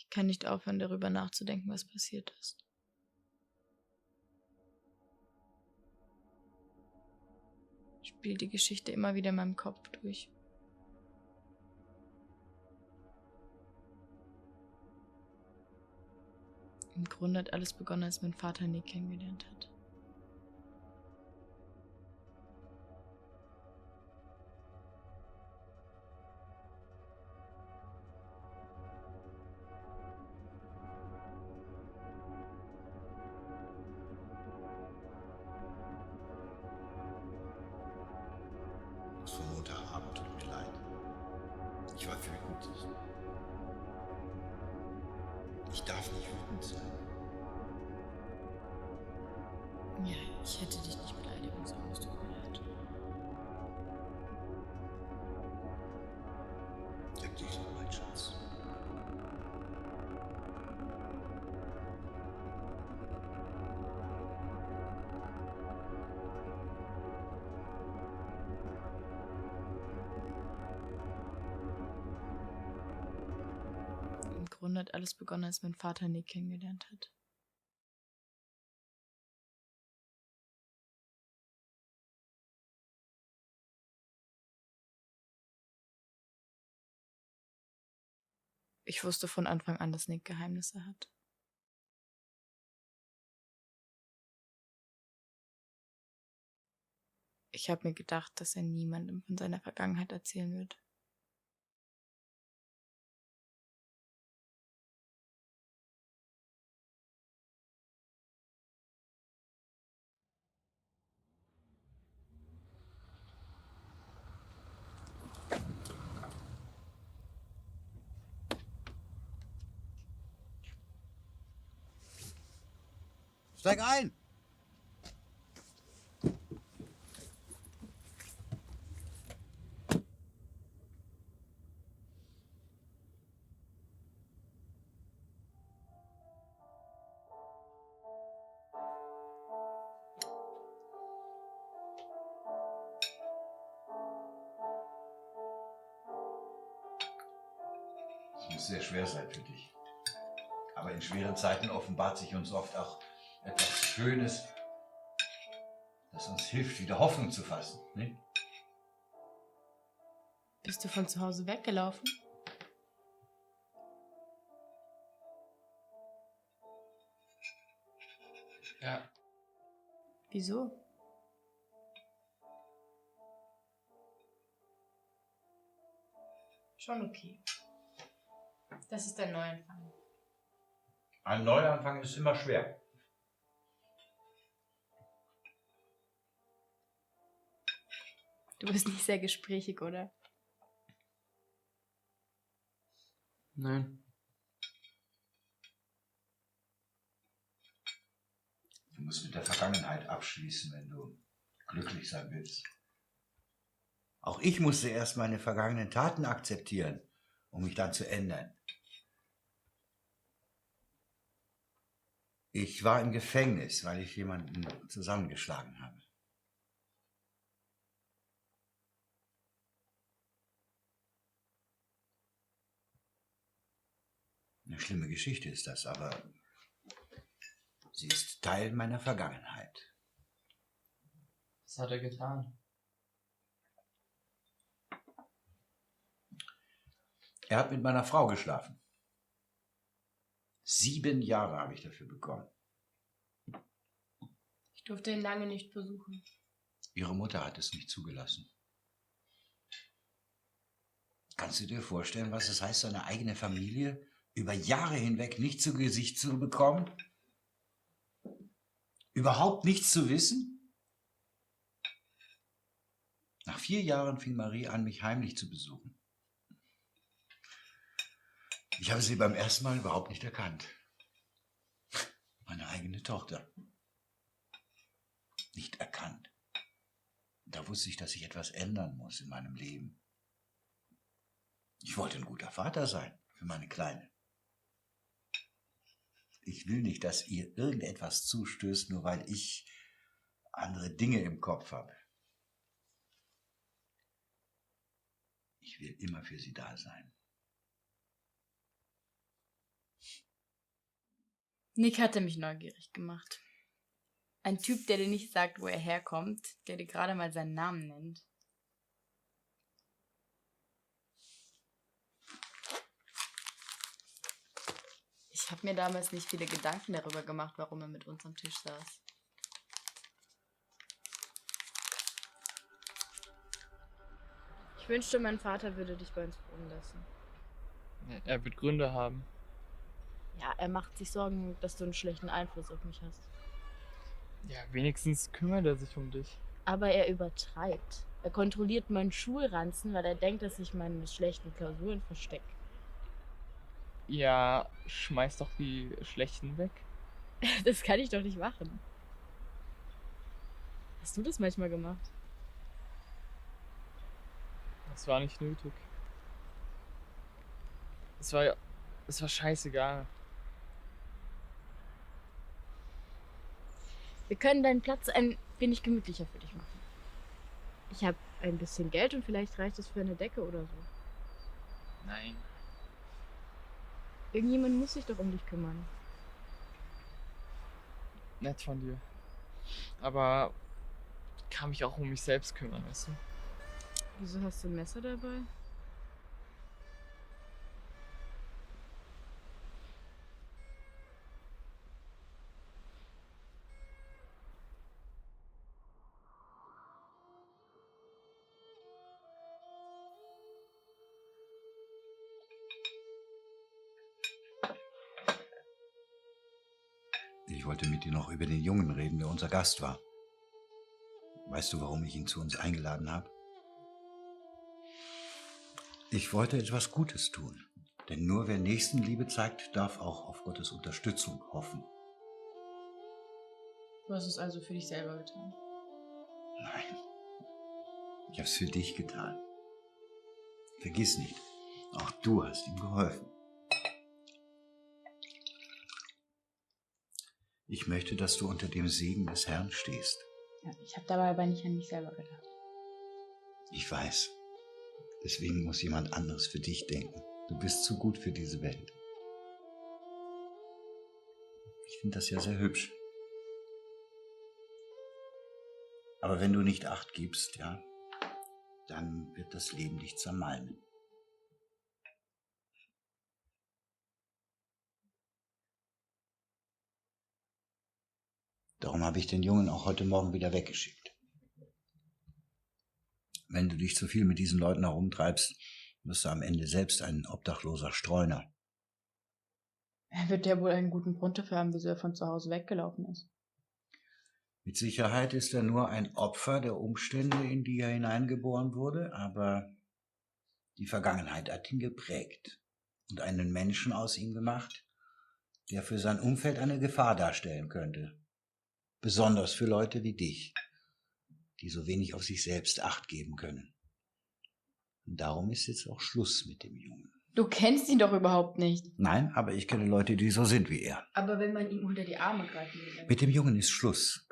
Ich kann nicht aufhören, darüber nachzudenken, was passiert ist. Ich spiele die Geschichte immer wieder in meinem Kopf durch. Im Grunde hat alles begonnen, als mein Vater Nick kennengelernt hat. Das vom Montagabend tut mir leid. Ich war wütend. Ich darf nicht wütend sein. Ja, ich hätte dich nicht beleidigen sollen, es tut mir leid. Sag dir lieb, mein Schatz. Im Grunde hat alles begonnen, als mein Vater Nick kennengelernt hat. Ich wusste von Anfang an, dass Nick Geheimnisse hat. Ich habe mir gedacht, dass er niemandem von seiner Vergangenheit erzählen wird. Steig ein! Es muss sehr schwer sein für dich. Aber in schweren Zeiten offenbart sich uns oft auch etwas Schönes, das uns hilft, wieder Hoffnung zu fassen. Nicht? Bist du von zu Hause weggelaufen? Ja, Wieso? Schon okay. Das ist ein Neuanfang. Ein Neuanfang ist immer schwer. Du bist nicht sehr gesprächig, oder? nein. Du musst mit der Vergangenheit abschließen, wenn du glücklich sein willst. Auch ich musste erst meine vergangenen Taten akzeptieren, um mich dann zu ändern. Ich war im Gefängnis, weil ich jemanden zusammengeschlagen habe. Eine schlimme Geschichte ist das, aber sie ist Teil meiner Vergangenheit. Was hat er getan? Er hat mit meiner Frau geschlafen. 7 Jahre habe ich dafür bekommen. Ich durfte ihn lange nicht besuchen. Ihre Mutter hat es nicht zugelassen. Kannst du dir vorstellen, was es heißt, seine eigene Familie über Jahre hinweg nicht zu Gesicht zu bekommen? Überhaupt nichts zu wissen? Nach 4 Jahren fing Marie an, mich heimlich zu besuchen. Ich habe sie beim ersten Mal überhaupt nicht erkannt. Meine eigene Tochter. Nicht erkannt. Da wusste ich, dass ich etwas ändern muss in meinem Leben. Ich wollte ein guter Vater sein für meine Kleine. Ich will nicht, dass ihr irgendetwas zustößt, nur weil ich andere Dinge im Kopf habe. Ich will immer für sie da sein. Nick hatte mich neugierig gemacht. Ein Typ, der dir nicht sagt, wo er herkommt, der dir gerade mal seinen Namen nennt. Ich habe mir damals nicht viele Gedanken darüber gemacht, warum er mit uns am Tisch saß. Ich wünschte, mein Vater würde dich bei uns wohnen lassen. Er wird Gründe haben. Ja, er macht sich Sorgen, dass du einen schlechten Einfluss auf mich hast. Ja, wenigstens kümmert er sich um dich. Aber er übertreibt. Er kontrolliert meinen Schulranzen, weil er denkt, dass ich meine schlechten Klausuren verstecke. Ja, schmeiß doch die schlechten weg. Das kann ich doch nicht machen. Hast du das manchmal gemacht? Das war nicht nötig. Es war scheißegal. Wir können deinen Platz ein wenig gemütlicher für dich machen. Ich habe ein bisschen Geld und vielleicht reicht es für eine Decke oder so. Nein. Irgendjemand muss sich doch um dich kümmern. Nett von dir. Aber ich kann mich auch um mich selbst kümmern, weißt du? Wieso hast du ein Messer dabei? Ich wollte mit dir noch über den Jungen reden, der unser Gast war. Weißt du, warum ich ihn zu uns eingeladen habe? Ich wollte etwas Gutes tun. Denn nur wer Nächstenliebe zeigt, darf auch auf Gottes Unterstützung hoffen. Du hast es also für dich selber getan. Nein, ich habe es für dich getan. Vergiss nicht, auch du hast ihm geholfen. Ich möchte, dass du unter dem Segen des Herrn stehst. Ja, ich habe dabei aber nicht an mich selber gedacht. Ich weiß. Deswegen muss jemand anderes für dich denken. Du bist zu gut für diese Welt. Ich finde das ja sehr hübsch. Aber wenn du nicht Acht gibst, ja, dann wird das Leben dich zermalmen. Darum habe ich den Jungen auch heute Morgen wieder weggeschickt. Wenn du dich zu viel mit diesen Leuten herumtreibst, wirst du am Ende selbst ein obdachloser Streuner. Er wird ja wohl einen guten Grund dafür haben, wieso er von zu Hause weggelaufen ist. Mit Sicherheit ist er nur ein Opfer der Umstände, in die er hineingeboren wurde, aber die Vergangenheit hat ihn geprägt und einen Menschen aus ihm gemacht, der für sein Umfeld eine Gefahr darstellen könnte. Besonders für Leute wie dich, die so wenig auf sich selbst Acht geben können. Und darum ist jetzt auch Schluss mit dem Jungen. Du kennst ihn doch überhaupt nicht. Nein, aber ich kenne Leute, die so sind wie er. Aber wenn man ihm unter die Arme greifen will. Mit dem Jungen ist Schluss.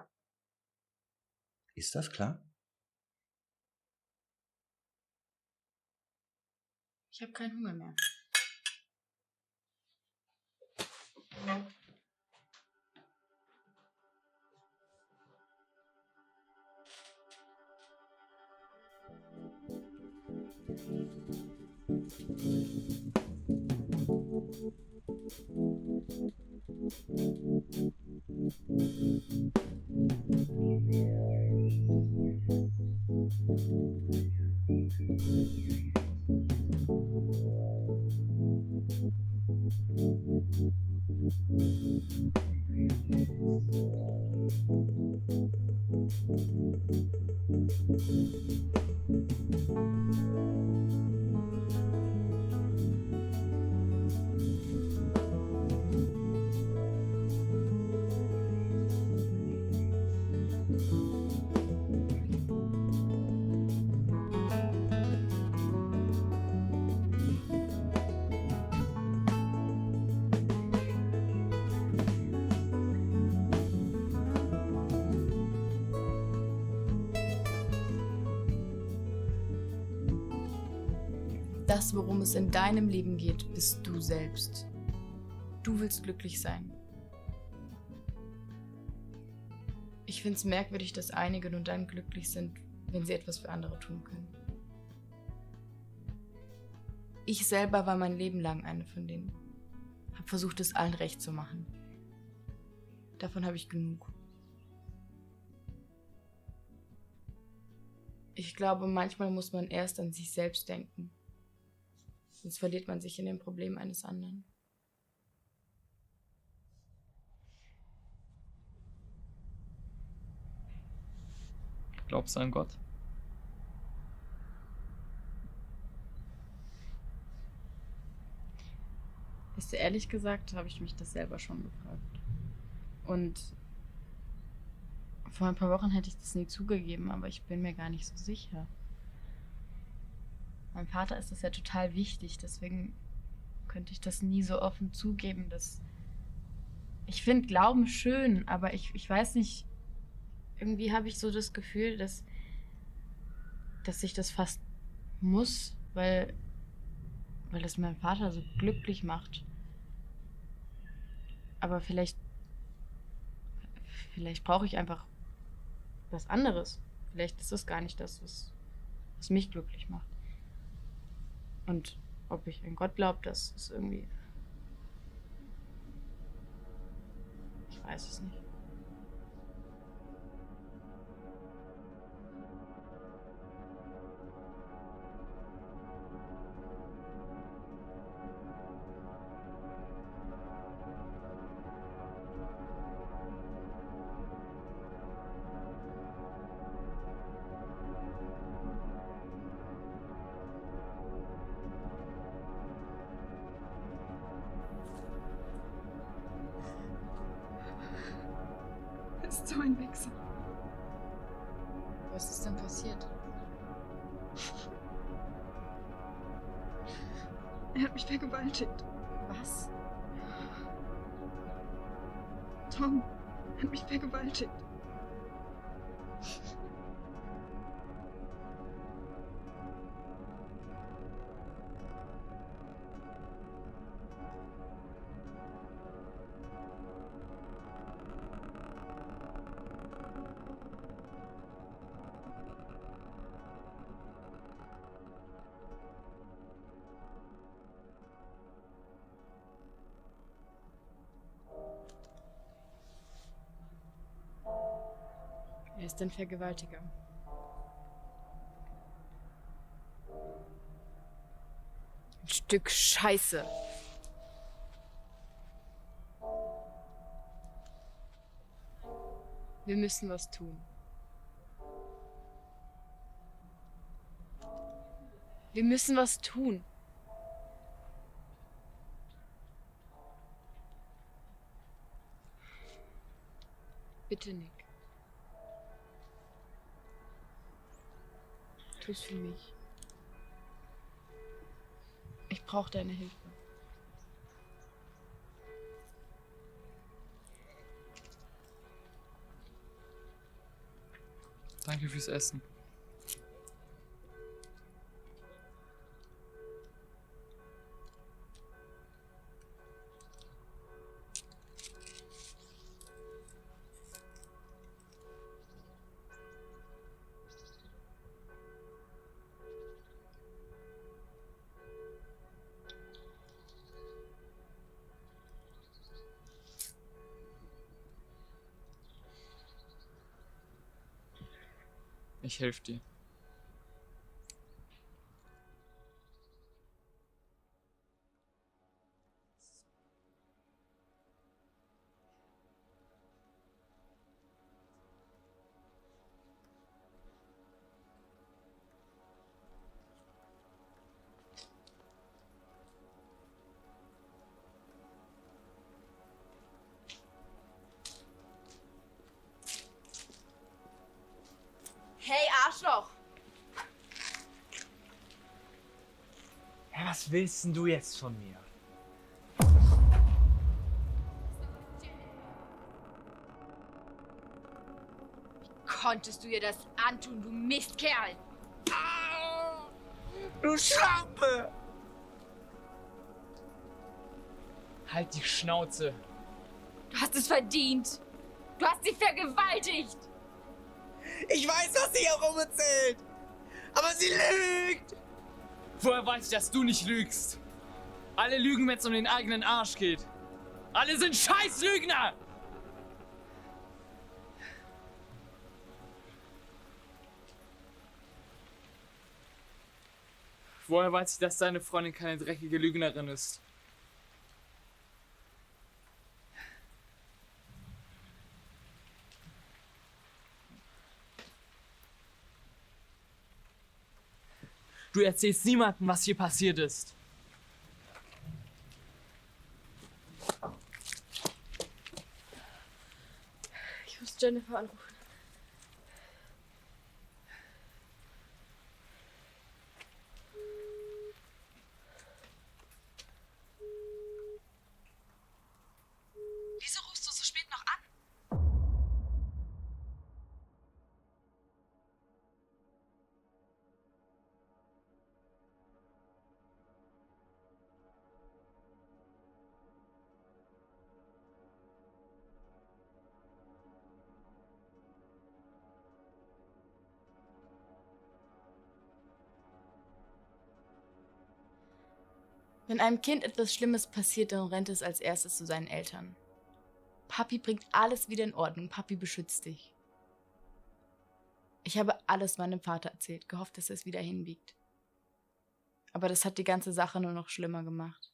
Ist das klar? Ich habe keinen Hunger mehr. Das, worum es in deinem Leben geht, bist du selbst. Du willst glücklich sein. Ich finde es merkwürdig, dass einige nur dann glücklich sind, wenn sie etwas für andere tun können. Ich selber war mein Leben lang eine von denen. Hab versucht, es allen recht zu machen. Davon habe ich genug. Ich glaube, manchmal muss man erst an sich selbst denken. Sonst verliert man sich in den Problemen eines anderen. Glaubst du an Gott? Weißt du, ehrlich gesagt, habe ich mich das selber schon gefragt. Und vor ein paar Wochen hätte ich das nie zugegeben, aber ich bin mir gar nicht so sicher. Meinem Vater ist das ja total wichtig, deswegen könnte ich das nie so offen zugeben, dass ich finde Glauben schön, aber ich weiß nicht, irgendwie habe ich so das Gefühl, dass ich das fast muss, weil das meinen Vater so glücklich macht. Aber vielleicht brauche ich einfach was anderes. Vielleicht ist das gar nicht das, was mich glücklich macht. Und ob ich an Gott glaube, das ist irgendwie... Ich weiß es nicht. Das ist so ein Wichser. Was ist denn passiert? Er hat mich vergewaltigt. Was? Tom hat mich vergewaltigt. Er ist ein Vergewaltiger. Ein Stück Scheiße. Wir müssen was tun. Wir müssen was tun. Bitte, Nick. Tu's für mich. Ich brauche deine Hilfe. Danke fürs Essen. Ich helfe dir. Hey, Arschloch! Hä, was willst denn du jetzt von mir? Konntest du ihr das antun, du Mistkerl? Du Schlampe! Halt die Schnauze. Du hast es verdient. Du hast sie vergewaltigt! Ich weiß, was sie herum erzählt. Aber sie lügt. Woher weiß ich, dass du nicht lügst? Alle lügen, wenn es um den eigenen Arsch geht. Alle sind Scheißlügner! Woher weiß ich, dass deine Freundin keine dreckige Lügnerin ist? Du erzählst niemandem, was hier passiert ist. Ich muss Jennifer anrufen. Wieso rufst du so spät noch an? Wenn einem Kind etwas Schlimmes passiert, dann rennt es als erstes zu seinen Eltern. Papi bringt alles wieder in Ordnung. Papi beschützt dich. Ich habe alles meinem Vater erzählt, gehofft, dass er es wieder hinbiegt. Aber das hat die ganze Sache nur noch schlimmer gemacht.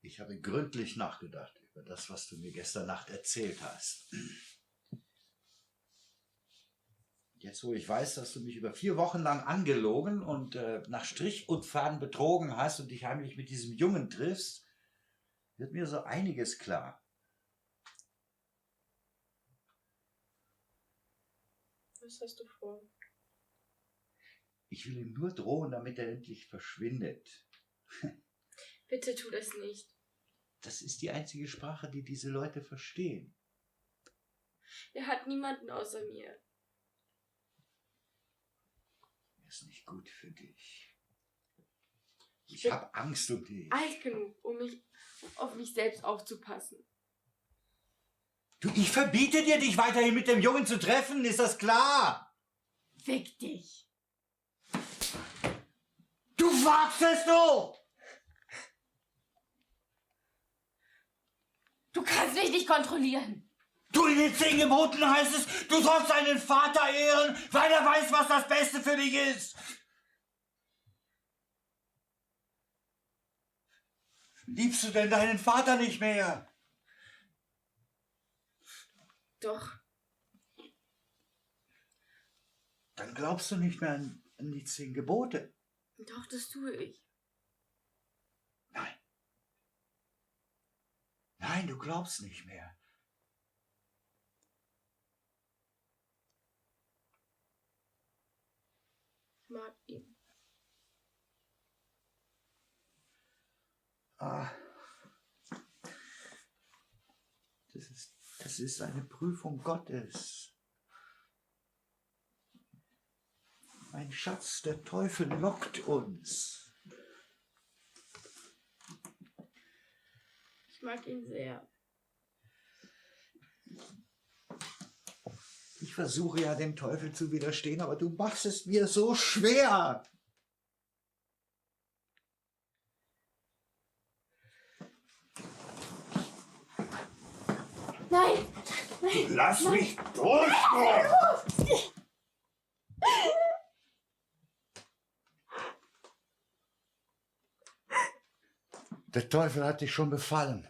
Ich habe gründlich nachgedacht über das, was du mir gestern Nacht erzählt hast. Jetzt, wo ich weiß, dass du mich über 4 Wochen lang angelogen und nach Strich und Faden betrogen hast und dich heimlich mit diesem Jungen triffst, wird mir so einiges klar. Was hast du vor? Ich will ihm nur drohen, damit er endlich verschwindet. Bitte tu das nicht. Das ist die einzige Sprache, die diese Leute verstehen. Er hat niemanden außer mir. Ist nicht gut für dich. Ich habe Angst um dich. Alt genug, um auf mich selbst aufzupassen. Du, ich verbiete dir, dich weiterhin mit dem Jungen zu treffen, ist das klar? Fick dich! Du wagst es doch! Du kannst mich nicht kontrollieren! Du, in den 10 Geboten heißt es, du sollst deinen Vater ehren, weil er weiß, was das Beste für dich ist. Liebst du denn deinen Vater nicht mehr? Doch. Dann glaubst du nicht mehr an die 10 Gebote. Doch, das tue ich. Nein. Nein, du glaubst nicht mehr. Ich mag ihn. Ah. Das ist eine Prüfung Gottes. Mein Schatz, der Teufel lockt uns. Ich mag ihn sehr. Ich versuche ja dem Teufel zu widerstehen, aber du machst es mir so schwer. Nein! Lass mich durch! Der Teufel hat dich schon befallen.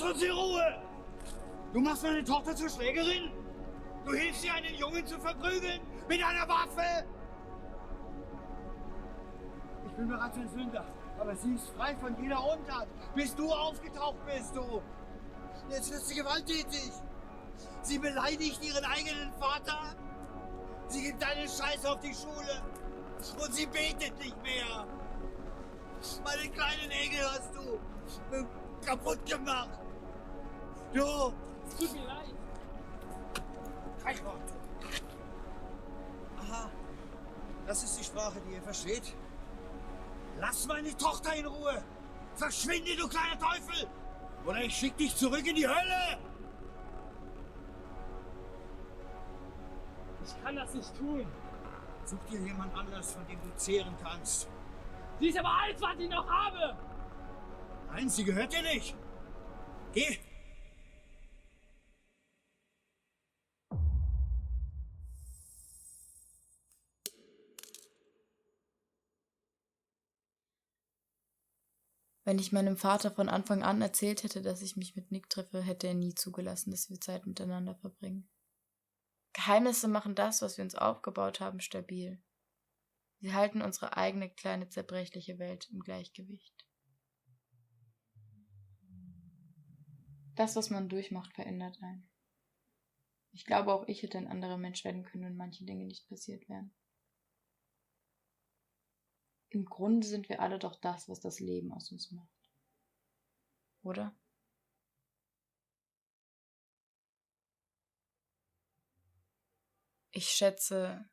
uns in Ruhe! Du machst meine Tochter zur Schlägerin? Du hilfst ihr, einen Jungen zu verprügeln? Mit einer Waffe? Ich bin bereits ein Sünder, aber sie ist frei von jeder Untat, bis du aufgetaucht bist, du! Jetzt wird sie gewalttätig! Sie beleidigt ihren eigenen Vater! Sie gibt einen Scheiß auf die Schule! Und sie betet nicht mehr! Meine kleinen Engel hast du kaputt gemacht! Du! Es tut mir leid. Kein Wort! Aha, das ist die Sprache, die ihr versteht. Lass meine Tochter in Ruhe! Verschwinde, du kleiner Teufel! Oder ich schick dich zurück in die Hölle! Ich kann das nicht tun. Such dir jemand anders, von dem du zehren kannst. Sie ist aber alles, was ich noch habe. Nein, sie gehört dir nicht. Geh! Wenn ich meinem Vater von Anfang an erzählt hätte, dass ich mich mit Nick treffe, hätte er nie zugelassen, dass wir Zeit miteinander verbringen. Geheimnisse machen das, was wir uns aufgebaut haben, stabil. Sie halten unsere eigene kleine zerbrechliche Welt im Gleichgewicht. Das, was man durchmacht, verändert einen. Ich glaube, auch ich hätte ein anderer Mensch werden können, wenn manche Dinge nicht passiert wären. Im Grunde sind wir alle doch das, was das Leben aus uns macht. Oder? Ich schätze,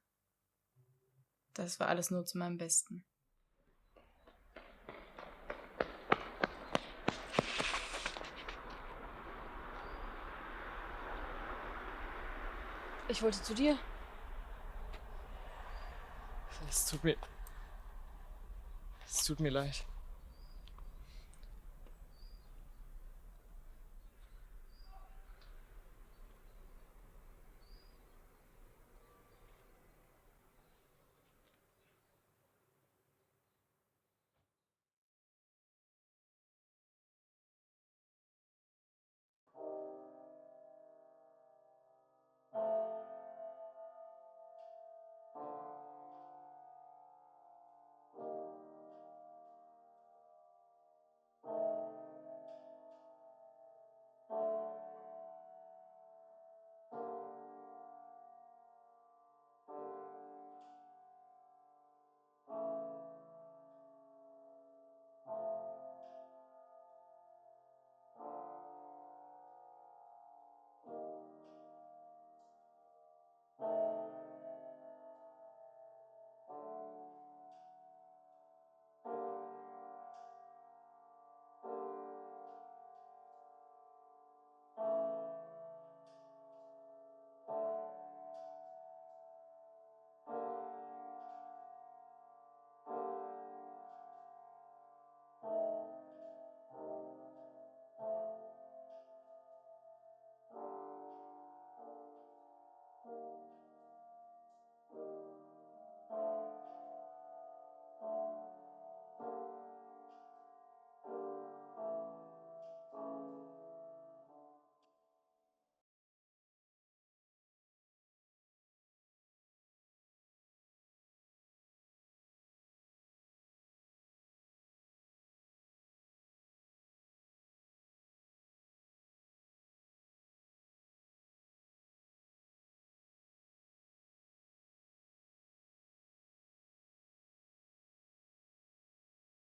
das war alles nur zu meinem Besten. Ich wollte zu dir. Es tut mir leid.